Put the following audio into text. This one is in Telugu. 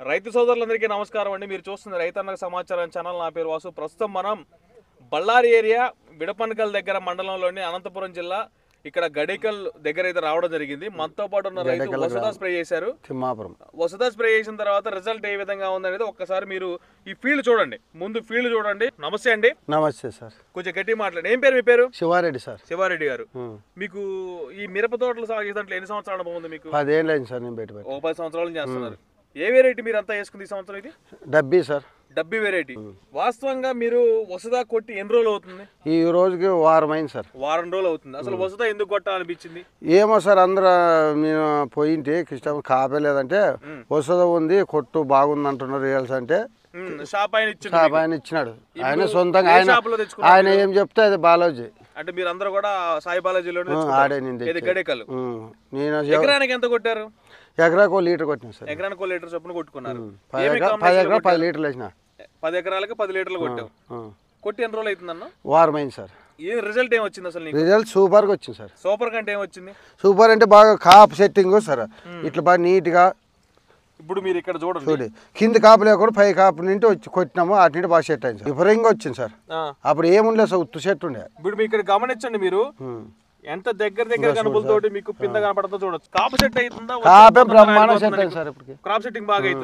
రైతు సోదరులందరికీ నమస్కారం అండి. మీరు చూస్తున్న రైతన్న సమాచారం ఛానల్. నా పేరు వాసు. ప్రస్తుతం మనం బళ్ళారి ఏరియా విడపనకల్ దగ్గర మండలంలోని అనంతపురం జిల్లా ఇక్కడ గడికల్ దగ్గర అయితే రావడం జరిగింది. మనతో పాటు ఉన్న రైతు వసుదా స్ప్రే చేశారు. వసుదా స్ప్రే చేసిన తర్వాత రిజల్ట్ ఏ విధంగా ఉందనేది ఒక్కసారి మీరు ఈ ఫీల్డ్ చూడండి. ముందు ఫీల్డ్ చూడండి. నమస్తే అండి. నమస్తే సార్. కొంచెం గట్టి మాట్లాడండి. ఏం పేరు మీ పేరు? శివారెడ్డి సార్. శివారెడ్డి గారు, మీకు ఈ మిరప తోటలు సాగు చేసినట్లు ఎన్ని సంవత్సరాల అనుభవం ఉంది? మీకు 10 ఏళ్ళు అయింది సార్. నేను బయట ఒక 10 సంవత్సరాలు చేస్తున్నారు. ఏ వెరైటీ మీరు అంతా వేసుకుంది ఈ సంవత్సరం? ఇది డబ్బీ సార్. డబ్బీ వెరైటీ. వాస్తవంగా మీరు వసుదా కొట్టి ఎన్ని రోజులు అవుతుంది? ఈ రోజుకి వారం అయింది సార్. వారం రోజులు అవుతుంది. అసలు వసుదా ఎందుకు కొట్టాలనిపించింది? ఏమో సార్, అందరూ నేను పోయింటి కృష్ణ కాపేలేదంటే వసుదా ఉంది కొట్టు బాగుంది అంటున్నారు. రియల్స్ అంటే షాప్ ఆయన ఇచ్చినాడు. ఆయన సొంతంగా ఆయన ఏం చెప్తే అది బాలాజీ. అంటే మీరు అందరూ కూడా సాయి బాలాజీలో ఆడే నింది గడేకల్. నేను ఎకరానికి ఎంత కొట్టారు? ఎకరాకు 1 లీటర్ కొట్టినా సార్. ఎకరానికి 1 లీటర్ చొప్పున కొట్టుకున్నారు. 10 ఎకరా 10 లీటర్లు వేసిన. 10 ఎకరాలకి 10 లీటర్లు కొట్టావు. కొట్టి ఎన్ని రోజులు అవుతుందన్న? వారం అయింది సార్. ఏ రిజల్ట్ ఏం వచ్చింది అసలు? రిజల్ట్ సూపర్ గా వచ్చింది సార్. సూపర్ కంటే ఏం వచ్చింది? సూపర్ అంటే బాగా కాపు సెట్టింగ్ సార్. ఇట్లా బాగా నీట్ గా. ఇప్పుడు మీరు ఇక్కడ చూడండి, కింద కాపు లేకుండా పై కాపు నుండి వచ్చి కొట్టినాము. అటు నుండి బాగా సెట్ అయింది సార్. విపరీతంగా వచ్చింది సార్. అప్పుడు ఏముండలేదు సార్, ఉత్తు సెట్ ఉండే. ఇప్పుడు మీరు ఇక్కడ గమనించండి. మీరు ఎంత దగ్గర కనుపులతోటి మీకు కింద కనపడతా చూడొచ్చు. కాపు సెట్ అవుతుందా? కాపే బ్రహ్మాండం సెట్ అయింది సార్. ఇప్పుడు క్రాప్ సెట్టింగ్ బాగా అవుతుంది.